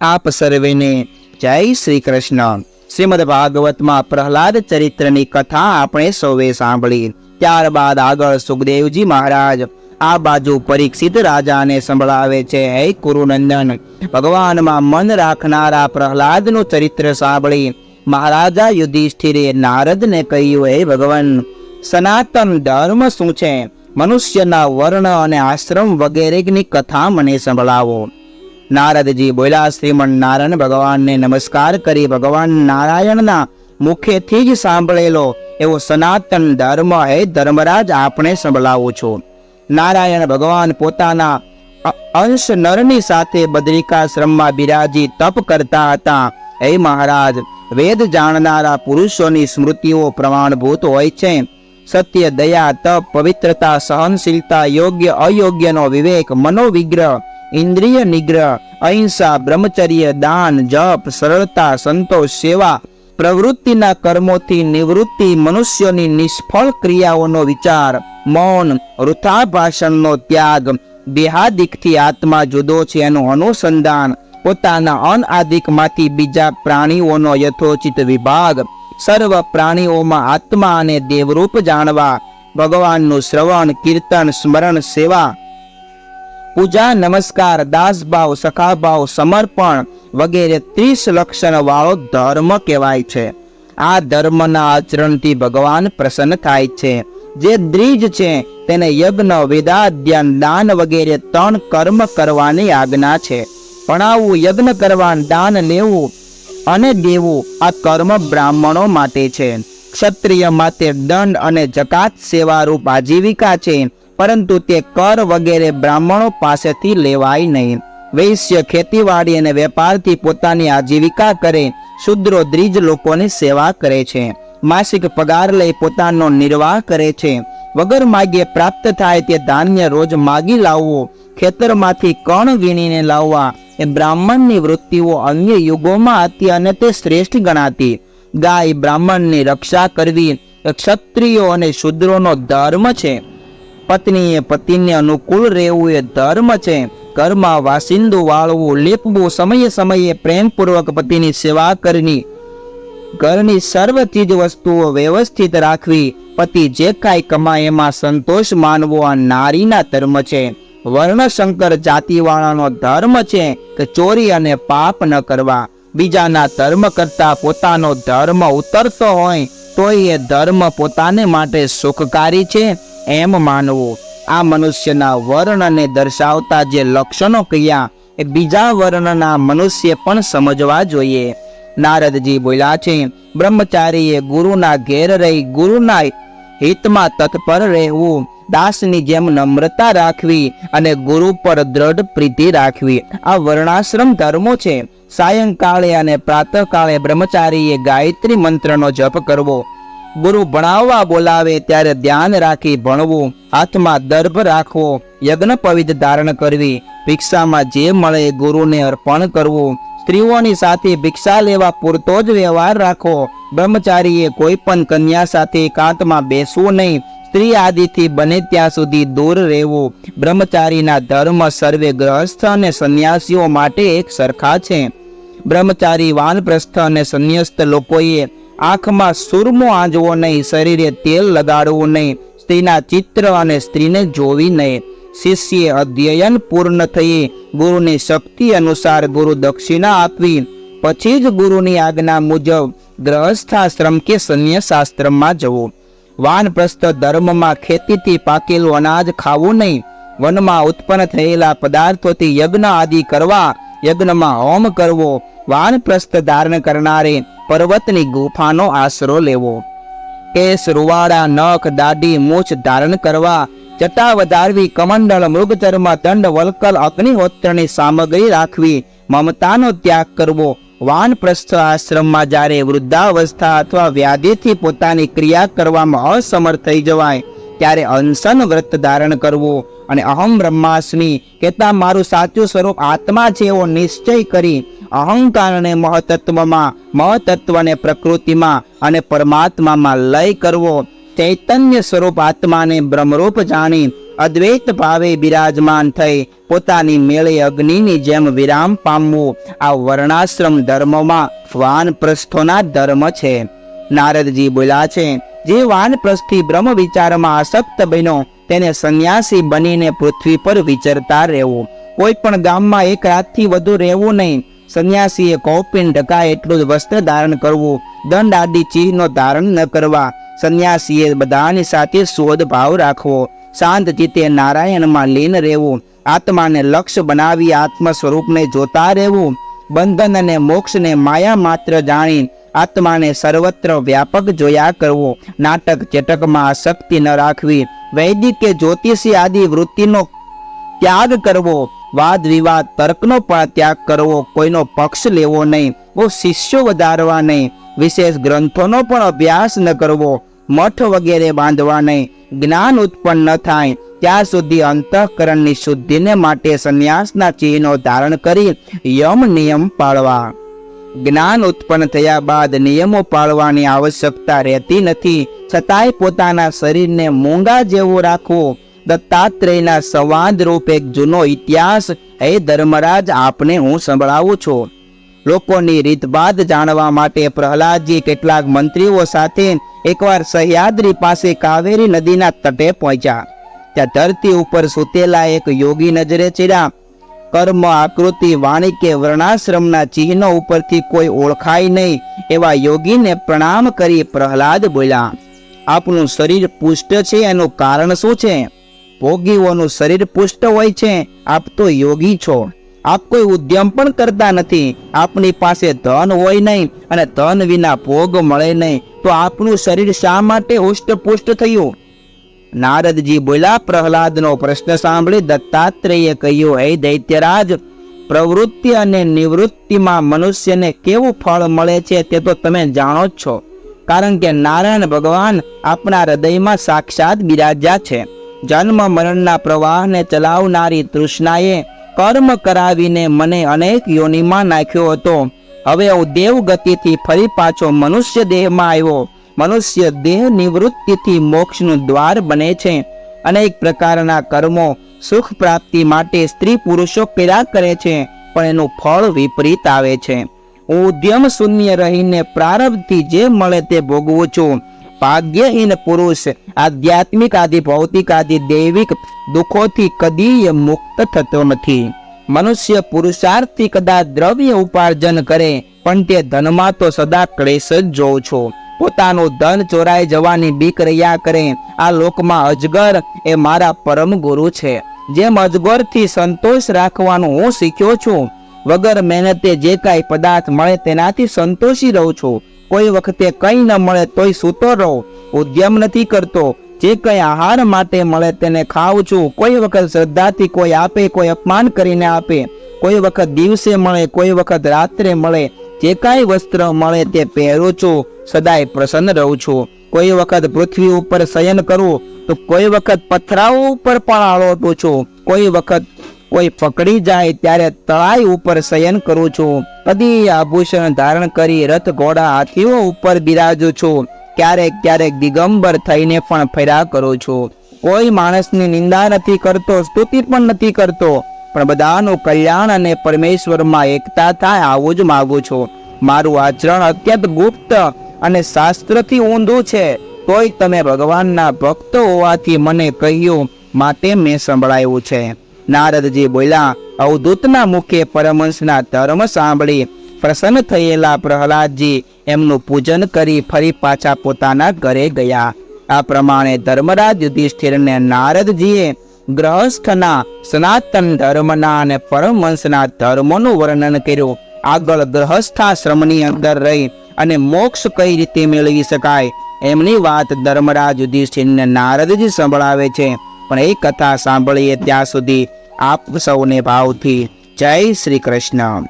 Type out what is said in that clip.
આપ સર્વેને જય શ્રી કૃષ્ણ। શ્રીમદ ભાગવતમાં પ્રહલાદ ચરિત્રની કથા આપણે સૌએ સાંભળી। ત્યારબાદ આગળ સુખદેવજી મહારાજ આ બાજુ પરીક્ષિત રાજાને સંભળાવે છે। હે કુરુનંદન, ભગવાનમાં મન રાખનારા પ્રહલાદનું ચરિત્ર સાંભળી મહારાજા યુધિષ્ઠિરે નારદને કહ્યું, હે ભગવાન, સનાતન ધર્મ શું છે? મનુષ્યના વર્ણ અને આશ્રમ વગેરેની કથા મને સંભળાવો। નારદજી બોલ્યા, શ્રીમન નારાયણ ભગવાનને નમસ્કાર કરી ભગવાન નારાયણના મુખેથી જ સાંભળેલો એવો સનાતન ધર્મ હે ધર્મરાજ આપણે સંભળાવું છું। નારાયણ ભગવાન પોતાના અંશ નરની સાથે બદ્રિકાશ્રમમાં બિરાજી તપ કરતા હતા। હે મહારાજ, વેદ જાણનારા પુરુષોની સ્મૃતિઓ પ્રમાણભૂત હોય છે। સત્ય, દયા, તપ, પવિત્રતા, સહનશીલતા, યોગ્ય અયોગ્યનો વિવેક, મનોવિગ્રહ, ઇન્દ્રિય નિગ્રહ, અહિંસા, બ્રહ્મચર્ય, દાન, જપ, સરળતા, સંતોષ, સેવા, પ્રવૃત્તિના કર્મોથી નિવૃત્તિ, મનુષ્યોની નિષ્ફળ ક્રિયાઓનો વિચાર, મૌન, વૃથા ભાષણનો ત્યાગ, દેહાદિકથી આત્મા જુદો છે એનું અનુસંધાન, પોતાના અનઆદિકમાંથી બીજા પ્રાણીઓનો યથોચિત વિભાગ, સર્વ પ્રાણીઓમાં આત્મા અને દેવરૂપ જાણવા, ભગવાનનું શ્રવણ, કીર્તન, સ્મરણ, સેવા, પૂજા, નમસ્કાર, દાસભાવ, સખાભાવ, સમર્પણ વગેરે 30 લક્ષણ વાળો ધર્મ કહેવાય છે। આ ધર્મના આચરણથી ભગવાન પ્રસન્ન થાય છે। જે દ્વિજ છે તેને યજ્ઞ, વેદાધ્યન, દાન વગેરે 3 કર્મ કરવાની આજ્ઞા છે। ભણાવવું, યજ્ઞ કરવા, દાન લેવું અને દેવું આ કર્મ બ્રાહ્મણો માટે છે। ક્ષત્રિય માટે દંડ અને જકાત સેવારૂપ આજીવિકા છે, પરંતુ તે કર વગેરે બ્રાહ્મણો પાસેથી લેવાય નહીં। વૈશ્ય ખેતીવાડી અને વેપારથી પોતાની આજીવિકા કરે, શુદ્રો દ્વિજ લોકોની સેવા કરે છે, માસિક પગાર લઈ પોતાનો નિર્વાહ કરે છે। વગર માગે પ્રાપ્ત થાય તે ધાન્ય રોજ માગી લાવવું, ખેતરમાંથી કણ વીણીને લાવવા એ બ્રાહ્મણની વૃત્તિઓ અન્ય યુગોમાં હતી અને તે શ્રેષ્ઠ ગણાતી। ગાય બ્રાહ્મણની રક્ષા કરવી એ ક્ષત્રિયો અને શૂદ્રોનો ધર્મ છે। પત્નીએ પતિને અનુકૂળ રહેવું એ ધર્મ છે। ઘરમાં વાસિંદુ વાળવું, લેપવું, સમયે સમયે પ્રેમપૂર્વક પતિની સેવા કરવી, ઘરની સર્વ ચીજ વસ્તુઓ વ્યવસ્થિત રાખવી, પતિ જે કાંઈ કમાય એમાં સંતોષ માનવો આ નારીના ધર્મ છે। વર્ણશંકર જાતિવાળાનો ધર્મ છે કે ચોરી અને પાપ ન કરવા। બીજાના ધર્મ કરતા પોતાનો ધર્મ ઉતરતો હોય તોય એ ધર્મ પોતાને માટે સુખકારી છે એમ માનવું। આ મનુષ્યના વર્ણને દર્શાવતા જે લક્ષણો કહ્યા એ બીજા વર્ણના મનુષ્ય પણ સમજવા જોઈએ। નારદજી બોલ્યા છે, બ્રહ્મચારીએ ગુરુના ઘેર રહી ગુરુના હિતમાં તત્પર રહેવું, દાસની જેમ નમ્રતા રાખવી અને ગુરુ પર દ્રઢ પ્રીતિ રાખવી આ વર્ણાશ્રમ ધર્મો છે। સાયંકાળે અને પ્રાતઃકાળે બ્રહ્મચારીએ ગાયત્રી મંત્રનો જપ કરવો, ગુરુ ભણાવવા બોલાવે ત્યારે ધ્યાન રાખી ભણવું, હાથમાં દર્ભ રાખવો, યજ્ઞ ધારણ કરવી, ભિક્ષામાં જે મળે ગુરુને અર્પણ કરવું, સ્ત્રીઓની સાથે ભિક્ષા લેવા પૂરતો જ વ્યવહાર રાખવો, બ્રહ્મચારીએ કોઈ પણ કન્યા સાથે એકાંતમાં બેસવું નહીં, સ્ત્રી આદિથી બને ત્યાં સુધી દૂર રહેવું। બ્રહ્મચારીના ધર્મ સર્વે ગ્રહસ્થ અને સંન્યાસીઓ માટે એક સરખા છે। બ્રહ્મચારી, વાનપ્રસ્થ અને સંન્યસ્ત લોકોએ આંખમાં સુરમો આંજવો નહીં, શરીરે તેલ લગાડવું નહીં, સ્ત્રીના ચિત્ર અને સ્ત્રીને જોવી નહીં। શિષ્ય અધ્યયન પૂર્ણ થઈ ગુરુની શક્તિ અનુસાર ગુરુ દક્ષિણા આપવી, પછી જ ગુરુની આજ્ઞા મુજબ ગ્રહસ્થાશ્રમ કે સંન્યાસાશ્રમમાં જવું। વાનપ્રસ્થ ધર્મમાં ખેતીથી પાકેલું અનાજ ખાવું નહીં, વનમાં ઉત્પન્ન થયેલા પદાર્થોથી યજ્ઞ આદિ કરવા, યજ્ઞમાં હોમ કરવો, વાનપ્રસ્થ ધારણ કરનારે પર્વતની ગુફાનો આશરો લેવો, કેસ, રૂવાડા, નખ, દાઢી, મૂછ ધારણ કરવા, જટા વધારવી, કમંડળ, મૃગચર્મ, દંડ, વલ્કલ, અગ્નિહોત્રની સામગ્રી રાખવી, મમતાનો ત્યાગ કરવો। વાનપ્રસ્થ આશ્રમમાં જ્યારે વૃદ્ધાવસ્થા અથવા વ્યાધિથી પોતાની ક્રિયા કરવામાં અસમર્થ થઈ જવાય ત્યારે અનશન વ્રત ધારણ કરવું અને અહમ બ્રહ્માસ્મિ કહેતા મારું સાચું સ્વરૂપ આત્મા છે એવો નિશ્ચય કરી અહંકારને મહતત્વમાં, મહતત્વને પ્રકૃતિમાં અને પરમાત્મામાં લય કરવો। ચૈતન્ય સ્વરૂપ આત્માને બ્રહ્મરૂપ જાણી અદ્વૈત ભાવે બિરાજમાન થઈ પોતાની મેળે અગ્નિની જેમ વિરામ પામવું આ વર્ણાશ્રમ ધર્મમાં વાનપ્રસ્થોના ધર્મ છે. નારદજી બોલ્યા છે, જે વાનપ્રસ્થી બ્રહ્મ વિચારમાં આસક્ત બન્યો તેને સંન્યાસી બનીને પૃથ્વી પર વિચરતા રહેવું. કોઈ પણ ગામમાં એક રાતથી વધુ રહેવું નહીં. સંન્યાસીએ કૌપિન ઢકાય એટલું જ વસ્ત્ર ધારણ કરવું. દંડ આદિ ચિહ્નો ધારણ ન કરવા. સંન્યાસીએ બધાની સાથે શોધ ભાવ રાખવો. શાંત ચિત્તે નારાયણમાં લીન રહેવું. આત્માને લક્ષ્ય બનાવી આત્મ સ્વરૂપને જોતા રહેવું. બંધન અને મોક્ષને માયા માત્ર જાણી આત્માને સર્વત્ર વ્યાપક જોયા કરવો. નાટક ચેટકમાં આસક્તિ ન રાખવી. વૈદિક કે જ્યોતિષી આદિ વૃત્તિનો ત્યાગ કરવો. વાદ વિવાદ તર્કનો પણ ત્યાગ કરવો. કોઈનો પક્ષ લેવો નહીં. બહુ શિષ્યો વધારવા નહીં. વિશેષ ગ્રંથોનો પણ અભ્યાસ ન કરવો. મઠ વગેરે બાંધવા નહીં. જ્ઞાન ઉત્પન્ન ન થાય ત્યાં સુધી અંતઃકરણની શુદ્ધિને માટે સંન્યાસના ચિહ્નો ધારણ કરી યમ નિયમ પાળવા. જ્ઞાન ઉત્પન્ન થયા બાદ નિયમો પાળવાની આવશ્યકતા રહેતી નથી. છતાંય પોતાના શરીરને મૂંગા જેવું રાખવું. દત્તાત્રેયના સંવાદ રૂપ એક જૂનો ઇતિહાસ હે ધર્મરાજ આપને હું સંભળાવું છું. લોકોની રીતભાત જાણવા માટે પ્રહલાદજી કેટલાક મંત્રીઓ સાથે એકવાર સહ્યાદ્રી પાસે કાવેરી નદીના તટે પહોંચ્યા. ત્યાં ધરતી ઉપર સૂતેલા એક યોગી નજરે ચડ્યા. કર્મ, આકૃતિ, વાણી કે વર્ણાશ્રમના ચિહ્નો ઉપરથી કોઈ ઓળખાય નહીં એવા યોગીને પ્રણામ કરી પ્રહલાદ બોલ્યા, આપનું શરીર પુષ્ટ છે એનું કારણ શું છે? ભોગીઓનું શરીર પુષ્ટ હોય છે. આપ તો યોગી છો. આપ કોઈ ઉદ્યમ પણ કરતા નથી. આપની પાસે ધન હોય નહીં અને ધન વિના ભોગ મળે નહીં, તો આપનું શરીર શા માટે હુષ્ટપુષ્ટ થયું? નારદજી બોલ્યા, પ્રહલાદનો પ્રશ્ન સાંભળી દત્તાત્રેયે કહ્યું, હે દૈત્યરાજ, પ્રવૃત્તિ અને નિવૃત્તિમાં મનુષ્યને કેવું ફળ મળે છે તે તો તમે જાણો જ છો. કારણ કે નારાયણ ભગવાન આપણા હૃદયમાં સાક્ષાત બિરાજ્યા છે. જન્મ મરણના પ્રવાહને ચલાવનારી તૃષ્ણાએ કર્મ કરાવીને મને અનેક યોનિમાં નાખ્યો હતો. હવે હું દેવ ગતિથી ફરી પાછો મનુષ્ય દેહમાં આવ્યો. મનુષ્ય દેહ નિવૃત્તિથી મોક્ષનું દ્વાર બને છે. અનેક પ્રકારના કર્મો સુખ પ્રાપ્તિ માટે સ્ત્રી પુરુષો કર્યા કરે છે, પણ એનું ફળ વિપરીત આવે છે. હું ઉદ્યમ શૂન્ય રહીને પ્રારબ્ધથી જે મળે તે ભોગવું છું. ભાગ્યહીન પુરુષ આધ્યાત્મિક આદિ ભૌતિક આદિ દૈવિક દુઃખોથી કદી મુક્ત થતો નથી. મનુષ્ય પુરુષાર્થથી કદાચ દ્રવ્ય ઉપાર્જન કરે, પણ તે ધનમાં તો સદા ક્લેશ જ જોઉં છું. પોતાનું ધન ચોરાઈ જવાની બીક રહ્યા કરે. આ લોકમાં અજગર એ મારા પરમ ગુરુ છે. જેમ અજગરથી સંતોષ રાખવાનું હું શીખ્યો છું. વગર મહેનતે જે કાંઈ પદાર્થ મળે તેનાથી સંતોષી રહું છું. કોઈ વખતે કંઈ ન મળે તોય સૂતો રહું. ઉદ્યમ નથી કરતો. જે કંઈ આહાર માટે મળે તેને ખાઉં છું. કોઈ વખત શ્રદ્ધાથી કોઈ આપે, કોઈ અપમાન કરીને આપે. કોઈ વખત દિવસે મળે, કોઈ વખત રાત્રે મળે. જે કાંઈ વસ્ત્ર મળે તે પહેરું છું. સદાય પ્રસન્ન રહું છું. કોઈ વખત પૃથ્વી ઉપર શયન કરું તો કોઈ વખત પથરાઓ ઉપર પણ આળોટું છું. કોઈ વખત કોઈ પકડી જાય ત્યારે તળાઈ ઉપર શયન કરું છું. કદી આભૂષણ ધારણ કરી રથ ઘોડા હાથીઓ ઉપર બિરાજું છું. ક્યારેક ક્યારેક દિગંબર થઈને પણ ફર્યા કરું છું. કોઈ માણસની નિંદા નથી કરતો, સ્તુતિ પણ નથી કરતો, પણ બધાનું કલ્યાણ અને પરમેશ્વરમાં એકતા થાય આવું જ માગું છું. મારું આચરણ અત્યંત ગુપ્ત અને શાસ્ત્રથી ઊંધું છે, તોય તમે ભગવાનના ભક્ત હોવાથી મને કહ્યું, માટે મેં સંભળાયું છે. નારદજી બોલ્યા, અવધૂતના મુખે પરમહંસના ધર્મ સાંભળી પ્રસન્ન થયેલા પ્રહલાદજી એમનું પૂજન કરી ફરી પાછા પોતાના ઘરે ગયા. આ પ્રમાણે ધર્મરાજ યુધિષ્ઠિરને નારદજીએ ગ્રહસ્થના સનાતન ધર્મના અને પરમહંસના ધર્મોનું વર્ણન કર્યું. આગળ ગ્રહસ્થાશ્રમની અંદર રહી અને મોક્ષ કઈ રીતે મેળવી શકાય એમની વાત ધર્મરાજ યુધિષ્ઠિરને નારદજી સંભળાવે છે. પણ એ કથા સાંભળીએ ત્યાં સુધી આપ સૌને ભાવથી જય શ્રી કૃષ્ણ.